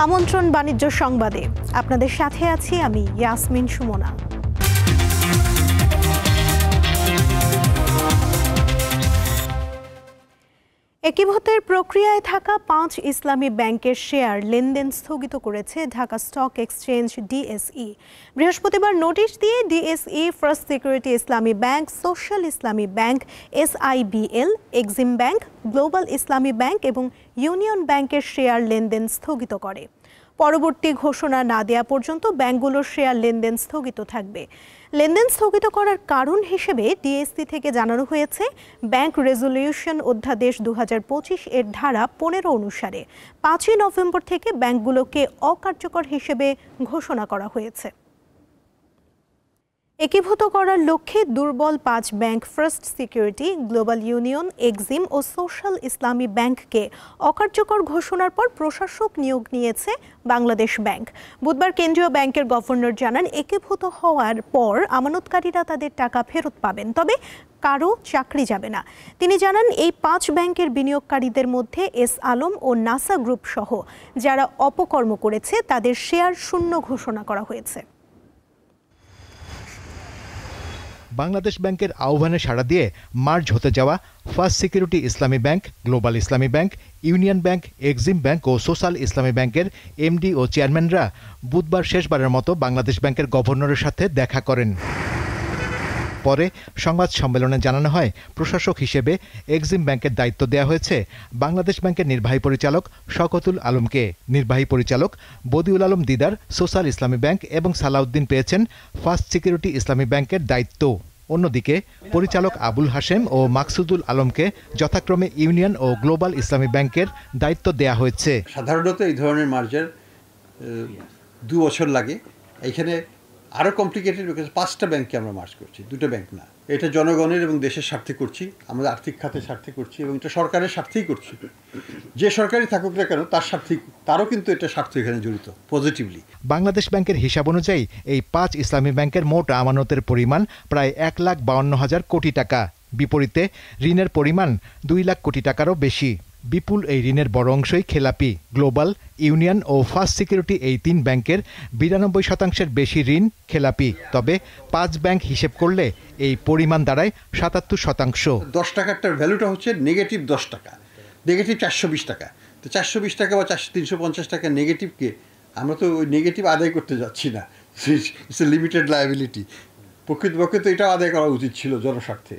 আমন্ত্রণ বাণিজ্য সংবাদে আপনাদের সাথে আছি আমি ইয়াসমিন সুমনা। একীভূতের প্রক্রিয়ায় থাকা 5 ইসলামী ব্যাংকের শেয়ার লেনদেন স্থগিত করেছে ঢাকা স্টক এক্সচেঞ্জ ডিএসই। বৃহস্পতিবার নোটিশ দিয়ে DSE first Security Islami bank, social ইসলামী bank, SIBL, Exim bank, Global Islami bank এবং ইউনিয়ন ব্যাংকের শেয়ার লেনদেন স্থগিত করে। পরবর্তী ঘোষণা না দেওয়া পর্যন্ত ব্যাংকগুলোর শেয়ার লেনদেন স্থগিত থাকবে। লেনদেন স্থগিত করার কারণ হিসেবে ডিএসসি থেকে জানানো হয়েছে, ব্যাংক রেজলিউশন অধ্যাদেশ 2025 এর ধারা 15 অনুসারে 5ই নভেম্বর থেকে ব্যাংকগুলোকে অকার্যকর হিসেবে ঘোষণা করা হয়েছে। একীভূত করার লক্ষ্যে দুর্বল 5 bank First Security, Global Union, Exim ও সোশ্যাল ইসলামী ব্যাংককে অকার্যকর ঘোষণার পর প্রশাসক নিয়োগ নিয়েছে বাংলাদেশ ব্যাংক। বুধবার কেন্দ্রীয় ব্যাংকের গভর্নর জানান, একীভূত হওয়ার পর আমানতকারীরা তাদের টাকা ফেরত পাবেন, তবে কারো চাকরি যাবে না। তিনি জানান, এই 5 ব্যাংকের বিনিয়োগকারীদের মধ্যে এস আলম ও নাসা গ্রুপ সহ যারা অপকর্ম করেছে তাদের শেয়ার শূন্য ঘোষণা করা হয়েছে। বাংলাদেশ ব্যাংকের আহ্বানে সাড়া দিয়ে মার্জ হতে যাওয়া First Security Islami Bank, Global Islami Bank, Union Bank, Exim Bank ও সোশ্যাল ইসলামী ব্যাংকের এমডি ও চেয়ারম্যানরা বুধবার শেষবারের মতো বাংলাদেশ ব্যাংকের গভর্নরের সাথে দেখা করেন। পরে সংবাদ সম্মেলনে জানানো হয়, প্রশাসক হিসেবে এক্সিম ব্যাংকের দায়িত্ব দেওয়া হয়েছে বাংলাদেশ ব্যাংকের নির্বাহী পরিচালক শওকতুল আলমকে। নির্বাহী পরিচালক বদিউল আলম দিদার সোশ্যাল ইসলামী ব্যাংক এবং সালাউদ্দিন পেয়েছেন ফার্স্ট সিকিউরিটি ইসলামী ব্যাংকের দায়িত্ব। অন্যদিকে পরিচালক আবুল হাশেম ও মাকসুদুল আলমকে যথাক্রমে ইউনিয়ন ও গ্লোবাল ইসলামী ব্যাংকের দায়িত্ব দেওয়া হয়েছে। সাধারণত এই ধরনের মার্জার 2 বছর লাগে। এখানে আরও কমপ্লিকেটেড, বিকজ 5টা ব্যাংককে আমরা মার্জ করছি, 2টা ব্যাংক না। এটা জনগণের এবং দেশের স্বার্থে করছি, আমাদের আর্থিক খাতের স্বার্থে করছি এবং এটা সরকারের স্বার্থেই করছি। যে সরকারই থাকুক না কেন তার স্বার্থেই, তারও কিন্তু এটা স্বার্থ এখানে জড়িত পজিটিভলি। বাংলাদেশ ব্যাংকের হিসাব অনুযায়ী এই 5 ইসলামী ব্যাংকের মোট আমানতের পরিমাণ প্রায় 1,52,000 কোটি টাকা। বিপরীতে ঋণের পরিমাণ 2 লাখ কোটি টাকারও বেশি। বিপুল এই ঋণের বড় অংশই খেলাপি। গ্লোবাল, ইউনিয়ন ও ফার্স্ট সিকিউরিটি এই 3 ব্যাংকের 92% বেশি ঋণ খেলাপি। তবে 5 ব্যাংক হিসেব করলে এই পরিমাণ দাঁড়ায় 77%। 10 টাকারটার ভ্যালুটা হচ্ছে নেগেটিভ 10 টাকা, নেগেটিভ 420 টাকা। তো 420 টাকা বা 350 টাকা নেগেটিভকে আমরা তো ওই নেগেটিভ আদায় করতে যাচ্ছি না, ইটস এ লিমিটেড লায়াবিলিটি। প্রকৃতপক্ষে তো এটাও আদায় করা উচিত ছিল জনস্বার্থে।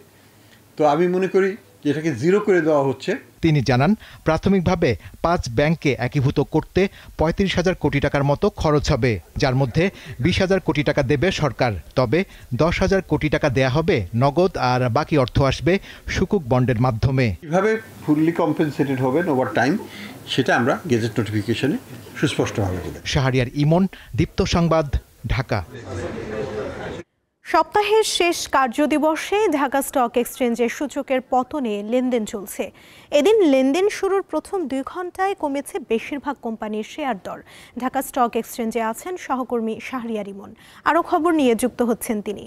তো আমি মনে করি যে এটাকে জিরো করে দেওয়া হচ্ছে। তিনি জানান, প্রাথমিকভাবে 5 ব্যাংককে একীভূত করতে 35,000 কোটি টাকার মতো খরচ হবে, যার মধ্যে 20,000 কোটি টাকা দেবে সরকার। তবে 10,000 কোটি টাকা দেয়া হবে নগদ, আর বাকি অর্থ আসবে সুকুক বন্ডের মাধ্যমে। কিভাবে ফুললি কম্পেনসেটেড হবেন ওভার টাইম, সেটা আমরা গেজেট নোটিফিকেশনে সুস্পষ্টভাবে বলি। শাহরিয়ার ইমন, দীপ্ত সংবাদ, ঢাকা। সপ্তাহের শেষ কার্যদিবসে ঢাকা স্টক এক্সচেঞ্জের সূচকের পতনে লেনদেন চলছে। এদিন লেনদেন শুরুর প্রথম 2 ঘন্টায় কমেছে বেশিরভাগ কোম্পানির শেয়ার দর। ঢাকা স্টক এক্সচেঞ্জে আছেন সহকর্মী শাহরিয়ার ইমন, আরও খবর নিয়ে যুক্ত হচ্ছেন তিনি।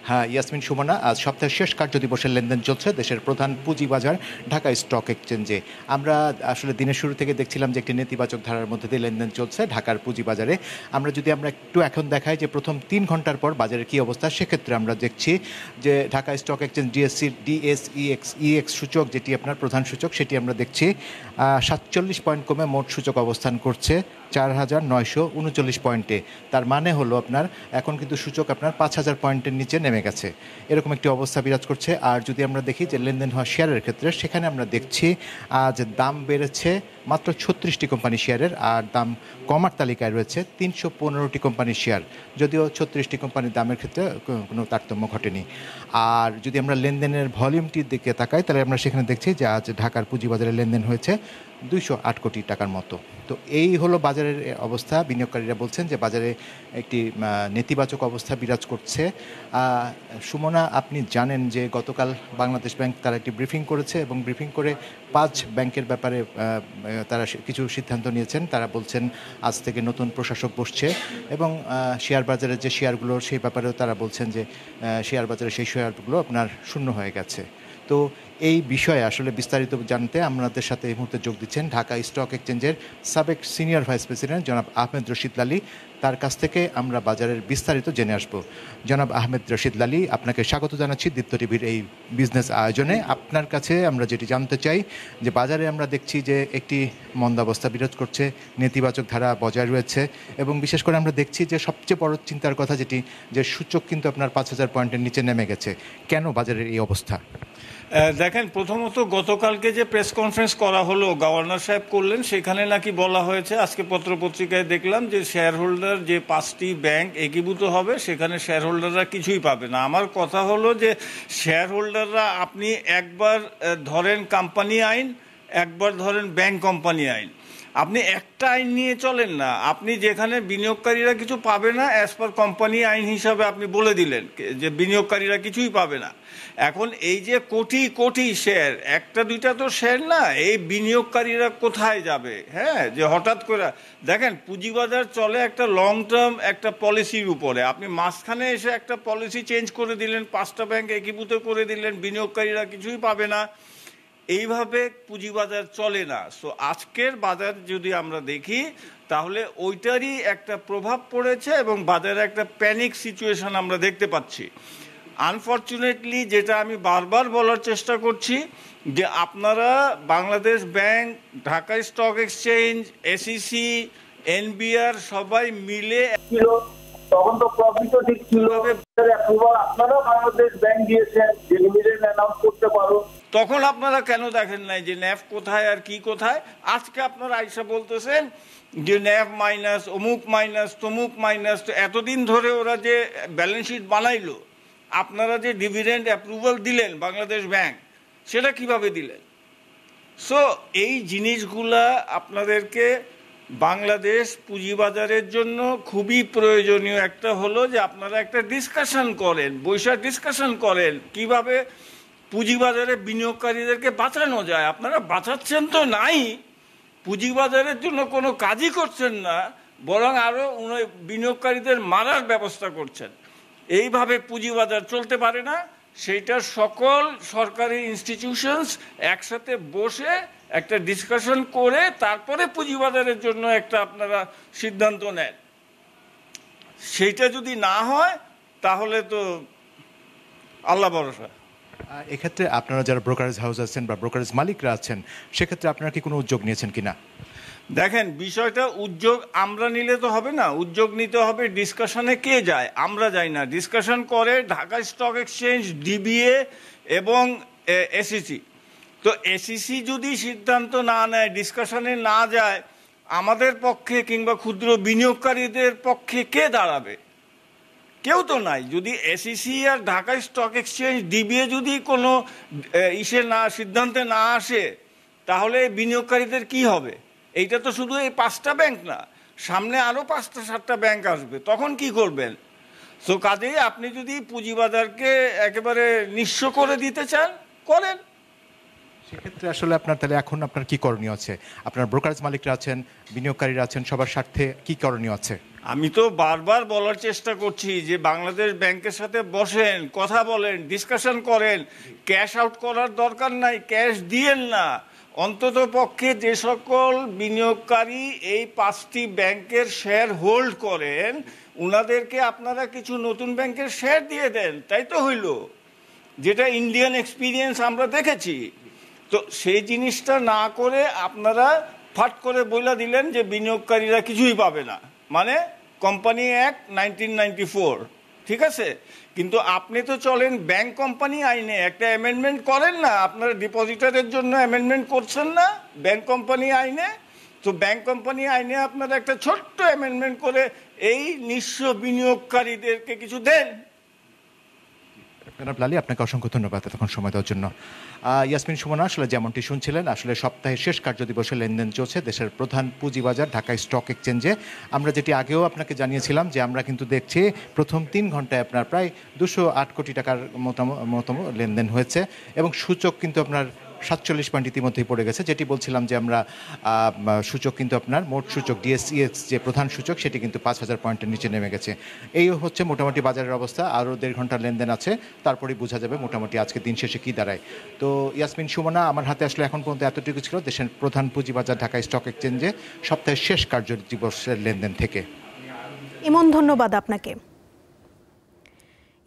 হ্যাঁ, ইয়াসমিন সুমনা, আজ সপ্তাহের শেষ কার্যদিবসের লেনদেন চলছে দেশের প্রধান পুঁজিবাজার ঢাকা স্টক এক্সচেঞ্জে। আমরা আসলে দিনের শুরু থেকে দেখছিলাম যে একটি নেতিবাচক ধারার মধ্যে দিয়ে লেনদেন চলছে ঢাকার পুঁজিবাজারে। আমরা একটু এখন দেখাই যে প্রথম 3 ঘন্টার পর বাজারের কী অবস্থা, সেক্ষেত্রে আমরা দেখছি যে ঢাকা স্টক এক্সচেঞ্জ ডিএসইএক্স সূচক, যেটি আপনার প্রধান সূচক, সেটি আমরা দেখছি 47 পয়েন্ট কমে মোট সূচক অবস্থান করছে 4,939 পয়েন্টে। তার মানে হলো আপনার এখন কিন্তু সূচক আপনার 5,000 পয়েন্টের নিচে নেমে গেছে, এরকম একটি অবস্থা বিরাজ করছে। আর যদি আমরা দেখি যে লেনদেন হওয়া শেয়ারের ক্ষেত্রে, সেখানে আমরা দেখছি আজ দাম বেড়েছে মাত্র 36টি কোম্পানি শেয়ারের, আর দাম কমার তালিকায় রয়েছে 315টি কোম্পানির শেয়ার, যদিও 36টি কোম্পানির দামের ক্ষেত্রে কোনো তারতম্য ঘটেনি। আর যদি আমরা লেনদেনের ভলিউমটির দিকে তাকাই, তাহলে আমরা সেখানে দেখছি যে আজ ঢাকার পুঁজিবাজারে লেনদেন হয়েছে 208 কোটি টাকার মতো। তো এই হলো বাজারের অবস্থা। বিনিয়োগকারীরা বলছেন যে বাজারে একটি নেতিবাচক অবস্থা বিরাজ করছে। সুমনা, আপনি জানেন যে গতকাল বাংলাদেশ ব্যাংক তারা একটি ব্রিফিং করেছে এবং ব্রিফিং করে 5 ব্যাংকের ব্যাপারে তারা কিছু সিদ্ধান্ত নিয়েছেন। তারা বলছেন আজ থেকে নতুন প্রশাসক বসছে এবং শেয়ার বাজারের যে শেয়ারগুলো, সেই ব্যাপারেও তারা বলছেন যে শেয়ার বাজারে সেই শেয়ারগুলো আপনার শূন্য হয়ে গেছে। তো তো এই বিষয়ে আসলে বিস্তারিত জানতে আমাদের সাথে এই মুহূর্তে যোগ দিচ্ছেন ঢাকা স্টক এক্সচেঞ্জের সাবেক সিনিয়র ভাইস প্রেসিডেন্ট জনাব আহমেদ রশিদ লালী। তার কাছ থেকে আমরা বাজারের বিস্তারিত জেনে আসব। জনাব আহমেদ রশিদ লালী, আপনাকে স্বাগত জানাচ্ছি দীপ্ত টিভির এই বিজনেস আয়োজনে। আপনার কাছে আমরা যেটি জানতে চাই যে বাজারে আমরা দেখছি যে একটি মন্দাবস্থা বিরাজ করছে, নেতিবাচক ধারা বজায় রয়েছে এবং বিশেষ করে আমরা দেখছি যে সবচেয়ে বড় চিন্তার কথা যেটি যে সূচক কিন্তু আপনার 5,000 পয়েন্টের নিচে নেমে গেছে। কেন বাজারের এই অবস্থা? দেখেন, প্রথমত গতকালকে যে প্রেস কনফারেন্স করা হলো, গভর্নর সাহেব করলেন, সেখানে নাকি বলা হয়েছে, আজকে পত্রপত্রিকায় দেখলাম যে শেয়ার হোল্ডার যে 5টি ব্যাংক একীভূত হবে সেখানে শেয়ার হোল্ডাররা কিছুই পাবে না। আমার কথা হলো যে শেয়ার হোল্ডাররা, আপনি একবার ধরেন কোম্পানি আইন, একবার ধরেন ব্যাংক কোম্পানি আইন, আপনি একটা আইন নিয়ে চলেন না। আপনি যেখানে বিনিয়োগকারীরা কিছু পাবে না অ্যাজ পার কোম্পানি আইন হিসাবে আপনি বলে দিলেন যে বিনিয়োগকারীরা কিছুই পাবে না। এখন এই যে কোটি কোটি শেয়ার, একটা দুইটা তো শেয়ার না, এই বিনিয়োগকারীরা কোথায় যাবে? হ্যাঁ, যে হঠাৎ করে দেখেন পুঁজিবাজার চলে একটা লং টার্ম একটা পলিসির উপরে। আপনি মাঝখানে এসে একটা পলিসি চেঞ্জ করে দিলেন, 5টা ব্যাংক একীভূত করে দিলেন, বিনিয়োগকারীরা কিছুই পাবে না, এইভাবে পুঁজিবাজার চলে না। সো আজকের বাজার যদি আমরা দেখি তাহলে ওইটারই একটা প্রভাব পড়েছে এবং বাজারে একটা প্যানিক সিচুয়েশন আমরা দেখতে পাচ্ছি। আনফর্চুনেটলি যেটা আমি বারবার বলার চেষ্টা করছি যে আপনারা Bangladesh bank, Dhaka stock exchange, SEC, NBR সবাই মিলে তখন তো প্রফিটও ঠিক ছিল, আপনারা বাংলাদেশ ব্যাংক দিয়েছেন যে ডিভিডেন্ড অ্যানাউন্স করতে পারো, তখন আপনারা কেন দেখেন নাই যে ন্যাফ কোথায় আর কি কোথায়? আজকে আপনারা আইসা বলতেছেন যে ন্যাফ মাইনাস, অমুক মাইনাস, তমুক মাইনাস। তো এতদিন ধরে ওরা যে ব্যালেন্স শিট বানাইলো, আপনারা যে ডিভিডেন্ড অ্যাপ্রুভাল দিলেন বাংলাদেশ ব্যাংক, সেটা কিভাবে দিলেন? সো এই জিনিসগুলা আপনাদেরকে বাংলাদেশ পুঁজিবাজারের জন্য খুবই প্রয়োজনীয়। একটা হলো যে আপনারা একটা ডিসকাশন করেন, বৈশাখ ডিসকাশন করেন কিভাবে পুঁজিবাজারে বিনিয়োগকারীদেরকে বাঁচানো যায়। আপনারা বাঁচাচ্ছেন তো নাই, পুঁজিবাজারের জন্য কোনো কাজই করছেন না, বরং আরও বিনিয়োগকারীদের মারার ব্যবস্থা করছেন। এইভাবে পুঁজিবাজার চলতে পারে না। সেইটা সকল সরকারি ইনস্টিটিউশনস একসাথে বসে একটা ডিসকাশন করে তারপরে পুঁজিবাজারের জন্য একটা আপনারা সিদ্ধান্ত নেন। সেইটা যদি না হয় তাহলে তো আল্লাহ ভরসা। এক্ষেত্রে আপনারা যারা ব্রোকারেজ হাউস আছেন বা ব্রোকারেজ মালিকরা আছেন, সেক্ষেত্রে আপনারা কি কোনো উদ্যোগ নিয়েছেন কিনা? দেখেন, বিষয়টা উদ্যোগ আমরা নিলে তো হবে না, উদ্যোগ নিতে হবে ডিসকাশনে। কে যায়? আমরা যাই না, ডিসকাশন করে ঢাকা স্টক এক্সচেঞ্জ, ডিবিএ এবং এসইসি। তো এসইসি যদি সিদ্ধান্ত না নেয়, ডিসকাশনে না যায়, আমাদের পক্ষে কিংবা ক্ষুদ্র বিনিয়োগকারীদের পক্ষে কে দাঁড়াবে? কেউ তো নাই। যদি এসইসি আর ঢাকা স্টক এক্সচেঞ্জ, ডিবিএ যদি কোনো সিদ্ধান্তে না আসে, তাহলে বিনিয়োগকারীদের কি হবে? এইটা তো শুধু এই 5টা ব্যাংক না, সামনে আরও 5টা 7টা ব্যাংক আসবে, তখন কি করবেন? সো কাজেই আপনি যদি পুঁজিবাজারকে একেবারে নিঃস্ব করে দিতে চান, করেন। সেক্ষেত্রে আসলে আপনার তাহলে এখন আপনার কি করণীয় আছে? আপনার ব্রোকারেজ মালিকরা আছেন, বিনিয়োগকারীরা আছেন, সবার স্বার্থে কি করণীয় আছে? আমি তো বারবার বলার চেষ্টা করছি যে বাংলাদেশ ব্যাংকের সাথে বসেন, কথা বলেন, ডিসকাশন করেন। ক্যাশ আউট করার দরকার নাই, ক্যাশ দিয়েন না। অন্তত পক্ষে যে সকল বিনিয়োগকারী এই 5টি ব্যাংকের শেয়ার হোল্ড করেন, উনাদেরকে আপনারা কিছু নতুন ব্যাংকের শেয়ার দিয়ে দেন, তাই তো হইল, যেটা ইন্ডিয়ান এক্সপিরিয়েন্স আমরা দেখেছি। তো সেই জিনিসটা না করে আপনারা ফাট করে বইলা দিলেন যে বিনিয়োগকারীরা কিছুই পাবে না, মানে কোম্পানি অ্যাক্ট 1994, ঠিক আছে? কিন্তু আপনি তো চলেন ব্যাংক কোম্পানি আইনে, একটা অ্যামেন্ডমেন্ট করেন না। আপনারা ডিপোজিটারের জন্য অ্যামেন্ডমেন্ট করছেন না ব্যাংক কোম্পানি আইনে? তো ব্যাংক কোম্পানি আইনে আপনারা একটা ছোট্ট অ্যামেন্ডমেন্ট করে এই নিঃস্ব বিনিয়োগকারীদেরকে কিছু দেন। জনাব লালী, আপনাকে অসংখ্য ধন্যবাদ এতক্ষণ সময় দেওয়ার জন্য। ইয়াসমিন সুমনা, আসলে যেমনটি শুনছিলেন, আসলে সপ্তাহের শেষ কার্যদিবসে লেনদেন চলছে দেশের প্রধান পুঁজিবাজার ঢাকা স্টক এক্সচেঞ্জে। আমরা যেটি আগেও আপনাকে জানিয়েছিলাম যে আমরা কিন্তু দেখছি প্রথম 3 ঘন্টায় আপনার প্রায় 208 কোটি টাকার মতো লেনদেন হয়েছে এবং সূচক কিন্তু আপনার 47 পয়েন্ট ইতিমধ্যেই পড়ে গেছে। যেটি বলছিলাম যে আমরা সূচক কিন্তু আপনার মোট সূচক ডিএসইএক্স যে প্রধান সূচক সেটি কিন্তু 5000 পয়েন্টের নিচে নেমে গেছে। এই হচ্ছে মোটামুটি বাজারের অবস্থা। আরও 1.5 ঘন্টার লেনদেন আছে, তারপরেই বোঝা যাবে মোটামুটি আজকে দিন শেষে কী দাঁড়ায়। তো ইয়াসমিন, সুমনা, আমার হাতে আসলে এখন পর্যন্ত এতটুকু ছিল দেশের প্রধান পুঁজিবাজার ঢাকা স্টক এক্সচেঞ্জে সপ্তাহের শেষ কার্যদিবসের লেনদেন থেকে। ইমন, ধন্যবাদ আপনাকে।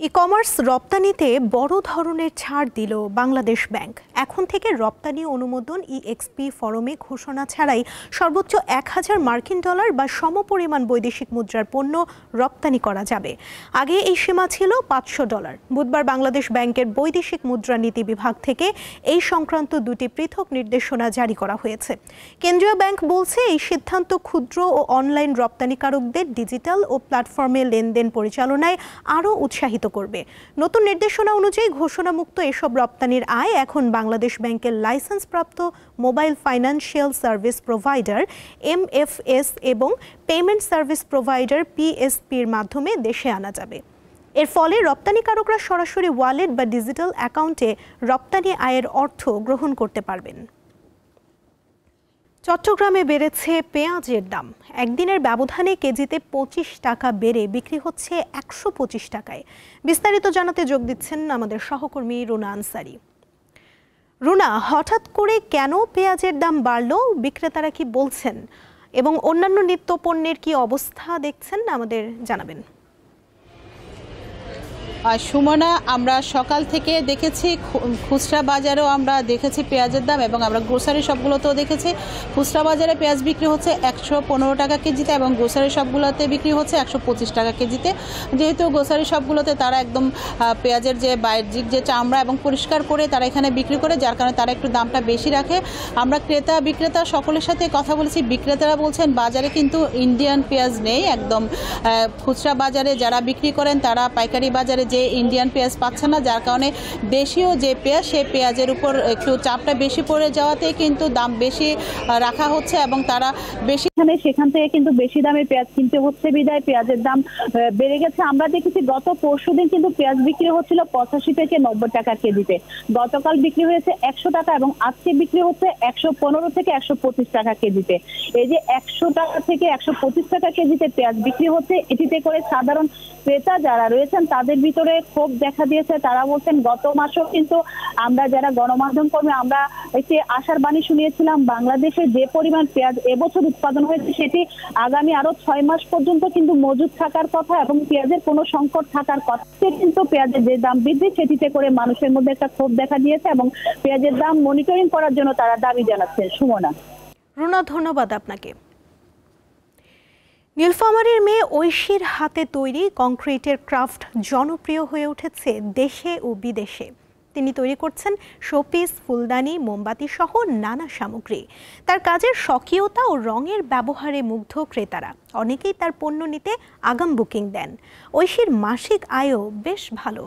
ই কমার্স রপ্তানিতে বড় ধরনের ছাড় দিল বাংলাদেশ ব্যাংক। এখন থেকে রপ্তানি অনুমোদন EXP ফরমে ঘোষণা ছাড়াই সর্বোচ্চ $1000 মার্কিন বা সমপরিমাণ বৈদেশিক মুদ্রার পণ্য রপ্তানি করা যাবে। আগে এই সীমা ছিল $500। বুধবার বাংলাদেশ ব্যাংকের বৈদেশিক মুদ্রানীতি বিভাগ থেকে এই সংক্রান্ত দুটি পৃথক নির্দেশনা জারি করা হয়েছে। কেন্দ্রীয় ব্যাংক বলছে এই সিদ্ধান্ত ক্ষুদ্র ও অনলাইন রপ্তানিকারকদের ডিজিটাল ও প্ল্যাটফর্মে লেনদেন পরিচালনায় আরও উৎসাহিত করবে। নতুন নির্দেশনা অনুযায়ী ঘোষণামুক্ত এসব রপ্তানির আয় এখন বাংলাদেশ ব্যাংকের লাইসেন্সপ্রাপ্ত mobile financial service provider MFS এবং পেমেন্ট সার্ভিস প্রোভাইডার PSPর মাধ্যমে দেশে আনা যাবে। এর ফলে রপ্তানিকারকরা সরাসরি ওয়ালেট বা ডিজিটাল অ্যাকাউন্টে রপ্তানি আয়ের অর্থ গ্রহণ করতে পারবেন। চট্টগ্রামে বেড়েছে পেঁয়াজের দাম। একদিনের ব্যবধানে কেজিতে 25 টাকা বেড়ে বিক্রি হচ্ছে 125 টাকায়। বিস্তারিত জানাতে যোগ দিচ্ছেন আমাদের সহকর্মী রুনা আনসারি। রুনা, হঠাৎ করে কেন পেঁয়াজের দাম বাড়লো, বিক্রেতারা কি বলছেন এবং অন্যান্য নিত্যপণ্যের কি অবস্থা দেখছেন আমাদের জানাবেন। সুমনা, আমরা সকাল থেকে দেখেছি খুচরা বাজারেও আমরা দেখেছি পেঁয়াজের দাম, এবং আমরা গ্রোসারি শপগুলোতেও দেখেছি খুচরা বাজারে পেঁয়াজ বিক্রি হচ্ছে 115 টাকা কেজিতে এবং গ্রোসারি শপগুলোতে বিক্রি হচ্ছে 125 টাকা কেজিতে। যেহেতু গ্রোসারি শপগুলোতে তারা একদম পেঁয়াজের যে বাহ্যিক যে চামড়া এবং পরিষ্কার করে তারা এখানে বিক্রি করে, যার কারণে তারা একটু দামটা বেশি রাখে। আমরা ক্রেতা বিক্রেতা সকলের সাথে কথা বলেছি। বিক্রেতারা বলছেন বাজারে কিন্তু ইন্ডিয়ান পেঁয়াজ নেই। একদম খুচরা বাজারে যারা বিক্রি করেন তারা পাইকারি বাজারে যে ইন্ডিয়ান পেঁয়াজ পাচ্ছে না, যার কারণে দেশীয় যে পেঁয়াজ সেই পেঁয়াজের উপর একটু চাপটা বেশি পড়ে যাওয়াতে কিন্তু দাম বেশি রাখা হচ্ছে এবং তারা বেশি সেখান থেকে কিন্তু বেশি দামে পেঁয়াজ কিনতে হচ্ছে, বিদায় পেঁয়াজের দাম বেড়ে গেছে। আমরা দেখেছি গত পরশুদিন কিন্তু পেঁয়াজ বিক্রি হচ্ছিল 85 থেকে 90 টাকা কেজিতে, গতকাল বিক্রি হয়েছে 100 টাকা এবং আজকে বিক্রি হচ্ছে 115 থেকে 125 টাকা কেজিতে। এই যে 100 টাকা থেকে 125 টাকা কেজিতে পেঁয়াজ বিক্রি হচ্ছে, এটিতে করে সাধারণ ক্রেতা যারা রয়েছেন তাদের ভিতরে ক্ষোভ দেখা দিয়েছে। তারা বলছেন গত মাসেও কিন্তু আমরা যারা গণমাধ্যম কর্মী আমরা একটি আশার বাণী শুনিয়েছিলাম, বাংলাদেশে যে পরিমাণ পেঁয়াজ এবছর উৎপাদন হয়েছে সেটি আগামী আরো 6 মাস পর্যন্ত কিন্তু মজুদ থাকার কথা এবং পেঁয়াজের কোনো সংকট থাকার কথা। কিন্তু পেঁয়াজের যে দাম বৃদ্ধি সেটিতে করে মানুষের মধ্যে একটা ক্ষোভ দেখা দিয়েছে এবং পেঁয়াজের দাম মনিটরিং করার জন্য তারা দাবি জানাচ্ছেন। সুমনা। রুনা, ধন্যবাদ আপনাকে। নীলফামারীর মেয়ে ঐশীর হাতে তৈরি কংক্রিটের ক্রাফট জনপ্রিয় হয়ে উঠেছে দেশে ও বিদেশে। তিনি তৈরি করছেন শোপিস, ফুলদানি, মোমবাতি সহ নানা সামগ্রী। তার কাজের স্বকীয়তা ও রঙের ব্যবহারে মুগ্ধ ক্রেতারা। অনেকেই তার পণ্য নিতে আগাম বুকিং দেন। ঐশীর মাসিক আয়ও বেশ ভালো।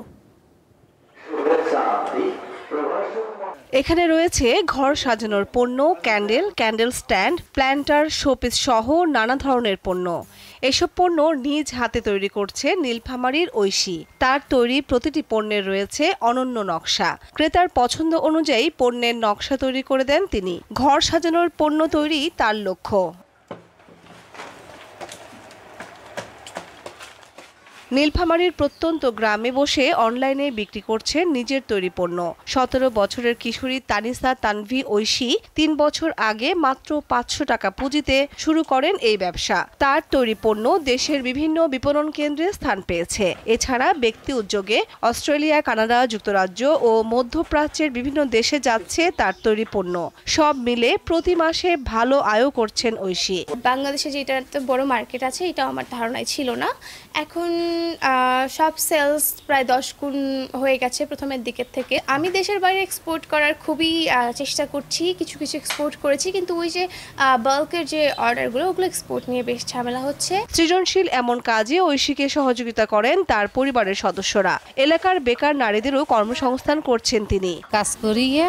এখানে রয়েছে ঘর সাজানোর পণ্য, ক্যান্ডেল স্ট্যান্ড, প্ল্যান্টার, শোপিস সহ নানা ধরনের পণ্য। এসব পণ্য নিজ হাতে তৈরি করছে নীলফামারীর ঐশী। তার তৈরি প্রতিটি পণ্যের রয়েছে অনন্য নকশা। ক্রেতার পছন্দ অনুযায়ী পণ্যের নকশা তৈরি করে দেন তিনি। ঘর সাজানোর পণ্য তৈরি তার লক্ষ্য। নীলফামারীর প্রত্যন্ত গ্রামে বসে অনলাইনে বিক্রি করছেন নিজের তৈরি পণ্য। 17 বছরের কিশোরী তানিসা তানভি ঐশী 3 বছর আগে মাত্র 500 টাকা পুঁজিতে শুরু করেন এই ব্যবসা। তার তৈরি পণ্য দেশের বিভিন্ন বিপণন কেন্দ্রে স্থান পেয়েছে। এছাড়া ব্যক্তি উদ্যোগে অস্ট্রেলিয়া, কানাডা, যুক্তরাজ্য ও মধ্যপ্রাচ্যের বিভিন্ন দেশে যাচ্ছে তার তৈরি পণ্য। সব মিলে প্রতি মাসে ভালো আয়ও করছেন ঐশী। বাংলাদেশে যেটা বড় মার্কেট আছে এটা আমার ধারণায় ছিল না। এখন সব সেলস প্রায় 10 গুণ হয়ে গেছে প্রথমের দিকের থেকে। আমি দেশের বাইরে এক্সপোর্ট করার খুবই চেষ্টা করছি, কিছু এক্সপোর্ট করেছি, কিন্তু ওই যে বাল্কের যে অর্ডারগুলো ওগুলো এক্সপোর্ট নিয়ে বেশ ঝামেলা হচ্ছে। সৃজনশীল এমন কাজে ঐশীকে সহযোগিতা করেন তার পরিবারের সদস্যরা। এলাকার বেকার নারীদেরও কর্মসংস্থান করছেন তিনি। কাজ করিয়ে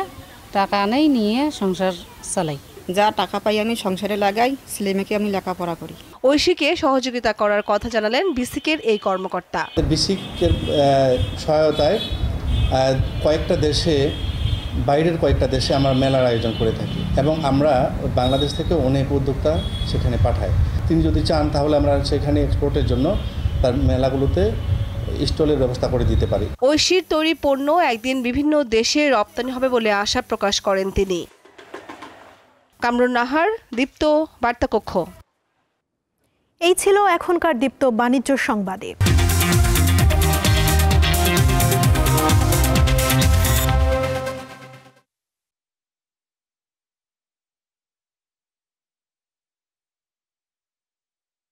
টাকা নেই, নিয়ে সংসার চালাই। যা টাকা পাই আমি সংসারে লাগাই, ছেলেমেয়েকে আমি লেখাপড়া করি। ঐশীকে সহযোগিতা করার কথা জানালেন বিসিকের এই কর্মকর্তা। বিসিকের সহায়তায় কয়েকটা দেশে বাইরের কয়েকটা দেশে আমরা মেলার আয়োজন করে থাকি এবং আমরা বাংলাদেশ থেকে অনেক উদ্যোক্তা সেখানে পাঠাই। তিনি যদি চান তাহলে আমরা সেখানে এক্সপোর্টের জন্য তার মেলাগুলোতে স্টলের ব্যবস্থা করে দিতে পারি। ঐশীর তৈরি পণ্য একদিন বিভিন্ন দেশে রপ্তানি হবে বলে আশা প্রকাশ করেন তিনি। কামরুন নাহার, দীপ্ত বার্তাকক্ষ। এই ছিল এখনকার দীপ্ত বাণিজ্য সংবাদে।